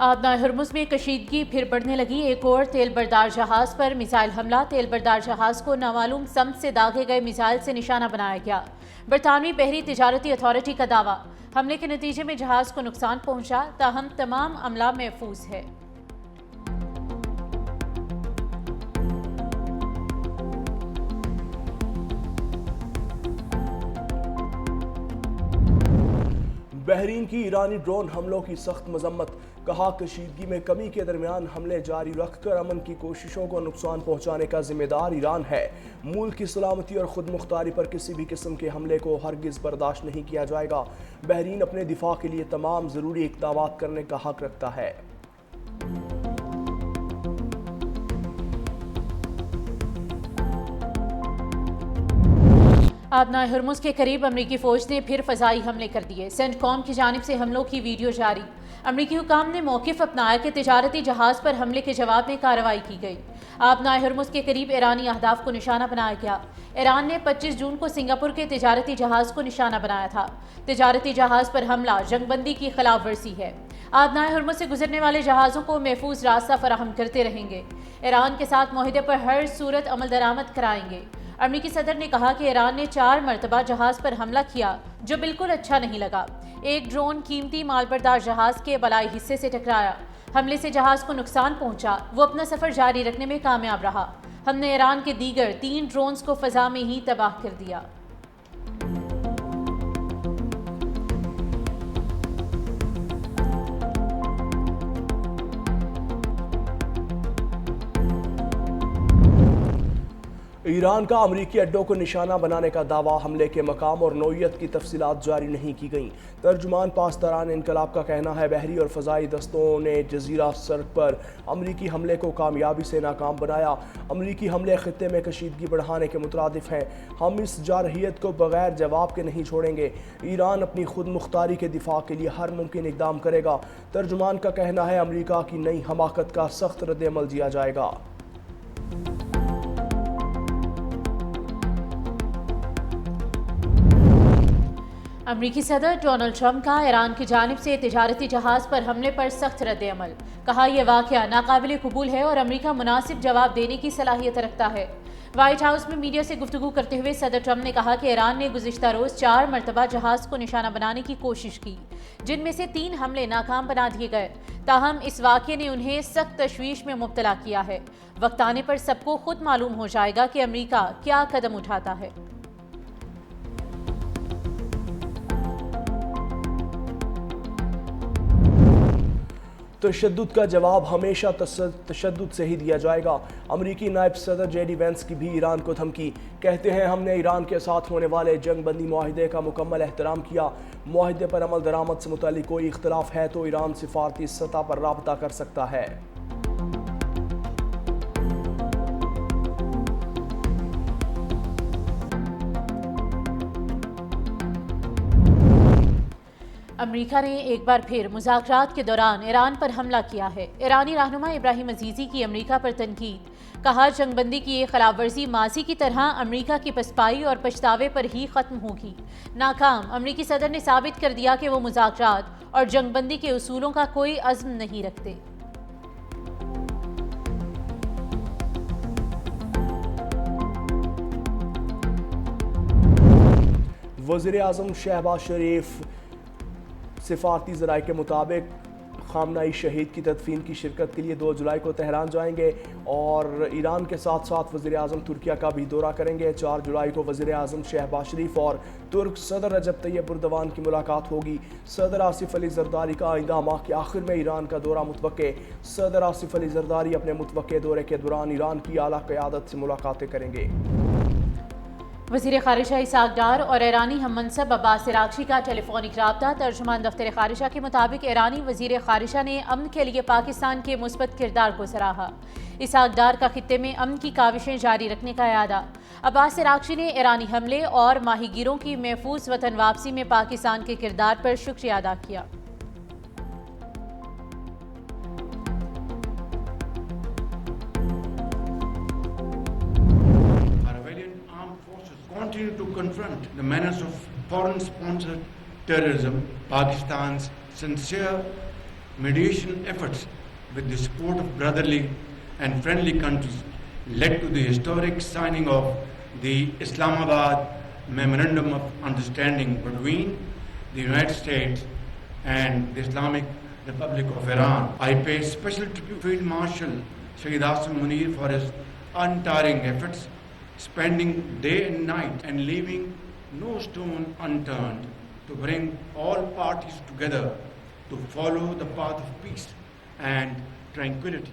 آبنائے ہرمز میں کشیدگی پھر بڑھنے لگی۔ ایک اور تیل بردار جہاز پر میزائل حملہ۔ تیل بردار جہاز کو نامعلوم سمت سے داغے گئے میزائل سے نشانہ بنایا گیا۔ برطانوی بحری تجارتی اتھارٹی کا دعویٰ، حملے کے نتیجے میں جہاز کو نقصان پہنچا، تاہم تمام عملہ محفوظ ہے۔ بحرین کی ایرانی ڈرون حملوں کی سخت مذمت، کہا کشیدگی میں کمی کے درمیان حملے جاری رکھ کر امن کی کوششوں کو نقصان پہنچانے کا ذمہ دار ایران ہے۔ ملک کی سلامتی اور خود مختاری پر کسی بھی قسم کے حملے کو ہرگز برداشت نہیں کیا جائے گا۔ بحرین اپنے دفاع کے لیے تمام ضروری اقدامات کرنے کا حق رکھتا ہے۔ آبنائے ہرمز کے قریب امریکی فوج نے پھر فضائی حملے کر دیے۔ سینٹ کام کی جانب سے حملوں کی ویڈیو جاری۔ امریکی حکام نے موقف اپنایا کہ تجارتی جہاز پر حملے کے جواب میں کارروائی کی گئی۔ آبنائے ہرمز کے قریب ایرانی اہداف کو نشانہ بنایا گیا۔ ایران نے 25 جون کو سنگاپور کے تجارتی جہاز کو نشانہ بنایا تھا۔ تجارتی جہاز پر حملہ جنگ بندی کی خلاف ورزی ہے۔ آبنائے ہرمز سے گزرنے والے جہازوں کو محفوظ راستہ فراہم کرتے رہیں گے۔ ایران کے ساتھ معاہدے پر ہر صورت عمل درآمد کرائیں گے۔ امریکی صدر نے کہا کہ ایران نے 4 مرتبہ جہاز پر حملہ کیا جو بالکل اچھا نہیں لگا۔ ایک ڈرون قیمتی مال بردار جہاز کے بالائی حصے سے ٹکرایا۔ حملے سے جہاز کو نقصان پہنچا، وہ اپنا سفر جاری رکھنے میں کامیاب رہا۔ ہم نے ایران کے دیگر 3 ڈرونز کو فضا میں ہی تباہ کر دیا۔ ایران کا امریکی اڈوں کو نشانہ بنانے کا دعویٰ، حملے کے مقام اور نوعیت کی تفصیلات جاری نہیں کی گئیں۔ ترجمان پاسداران انقلاب کا کہنا ہے بحری اور فضائی دستوں نے جزیرہ سرخ پر امریکی حملے کو کامیابی سے ناکام بنایا۔ امریکی حملے خطے میں کشیدگی بڑھانے کے مترادف ہیں۔ ہم اس جارحیت کو بغیر جواب کے نہیں چھوڑیں گے۔ ایران اپنی خود مختاری کے دفاع کے لیے ہر ممکن اقدام کرے گا۔ ترجمان کا کہنا ہے امریکہ کی نئی حماقت کا سخت رد عمل دیا جائے گا۔ امریکی صدر ڈونلڈ ٹرمپ کا ایران کی جانب سے تجارتی جہاز پر حملے پر سخت رد عمل، کہا یہ واقعہ ناقابل قبول ہے اور امریکہ مناسب جواب دینے کی صلاحیت رکھتا ہے۔ وائٹ ہاؤس میں میڈیا سے گفتگو کرتے ہوئے صدر ٹرمپ نے کہا کہ ایران نے گزشتہ روز 4 مرتبہ جہاز کو نشانہ بنانے کی کوشش کی، جن میں سے 3 حملے ناکام بنا دیے گئے، تاہم اس واقعے نے انہیں سخت تشویش میں مبتلا کیا ہے۔ وقت آنے پر سب کو خود معلوم ہو جائے گا کہ امریکہ کیا قدم اٹھاتا ہے۔ تشدد کا جواب ہمیشہ تشدد سے ہی دیا جائے گا۔ امریکی نائب صدر جے ڈی وینس کی بھی ایران کو دھمکی، کہتے ہیں ہم نے ایران کے ساتھ ہونے والے جنگ بندی معاہدے کا مکمل احترام کیا۔ معاہدے پر عمل درآمد سے متعلق کوئی اختلاف ہے تو ایران سفارتی سطح پر رابطہ کر سکتا ہے۔ امریکہ نے ایک بار پھر مذاکرات کے دوران ایران پر حملہ کیا ہے۔ ایرانی رہنما ابراہیم عزیزی کی امریکہ پر تنقید، کہا جنگ بندی کی یہ خلاف ورزی ماضی کی طرح امریکہ کی پسپائی اور پچھتاوے پر ہی ختم ہوگی۔ ناکام امریکی صدر نے ثابت کر دیا کہ وہ مذاکرات اور جنگ بندی کے اصولوں کا کوئی عزم نہیں رکھتے۔ وزیر اعظم شہباز شریف سفارتی ذرائع کے مطابق خامنہئی شہید کی تدفین کی شرکت کے لیے 2 جولائی کو تہران جائیں گے اور ایران کے ساتھ ساتھ وزیر اعظم ترکیہ کا بھی دورہ کریں گے۔ 4 جولائی کو وزیر اعظم شہباز شریف اور ترک صدر رجب طیب اردوان کی ملاقات ہوگی۔ صدر آصف علی زرداری کا آئندہ ماہ کے آخر میں ایران کا دورہ متوقع۔ صدر آصف علی زرداری اپنے متوقع دورے کے دوران ایران کی اعلیٰ قیادت سے ملاقاتیں کریں گے۔ وزیر خارجہ اسحاق ڈار اور ایرانی ہم منصب عباس عراقچی کا ٹیلی فونک رابطہ۔ ترجمان دفتر خارجہ کے مطابق ایرانی وزیر خارجہ نے امن کے لیے پاکستان کے مثبت کردار کو سراہا۔ اسحاق ڈار کا خطے میں امن کی کاوشیں جاری رکھنے کا اعادہ۔ عباس عراقچی نے ایرانی حملے اور ماہی گیروں کی محفوظ وطن واپسی میں پاکستان کے کردار پر شکریہ ادا کیا۔ Continue to confront the menace of foreign-sponsored terrorism. Pakistan's sincere mediation efforts with the support of brotherly and friendly countries led to the historic signing of the Islamabad Memorandum of Understanding between the United States and the Islamic Republic of Iran. I pay special tribute to Field Marshal Shahid Asim Munir for his untiring efforts, spending day and night and leaving no stone unturned to bring all parties together to follow the path of peace and tranquility.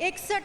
61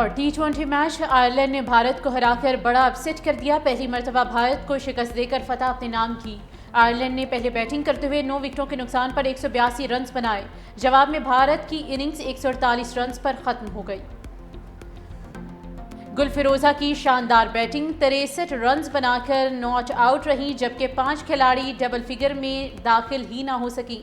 اور T20 match Ireland نے بھارت کو ہرا کر بڑا upset کر دیا. پہلی مرتبہ بھارت کو شکست دے کر فتح اپنے نام کی. آئرلینڈ نے پہلے بیٹنگ کرتے ہوئے 9 وکٹوں کے نقصان پر 182 رنز بنائے. جواب میں بھارت کی اننگز 148 رنز پر ختم ہو گئی. گل فیروزہ کی شاندار بیٹنگ 63 رنز بنا کر ناٹ آؤٹ رہی، جبکہ 5 کھلاڑی ڈبل فگر میں داخل ہی نہ ہو سکی.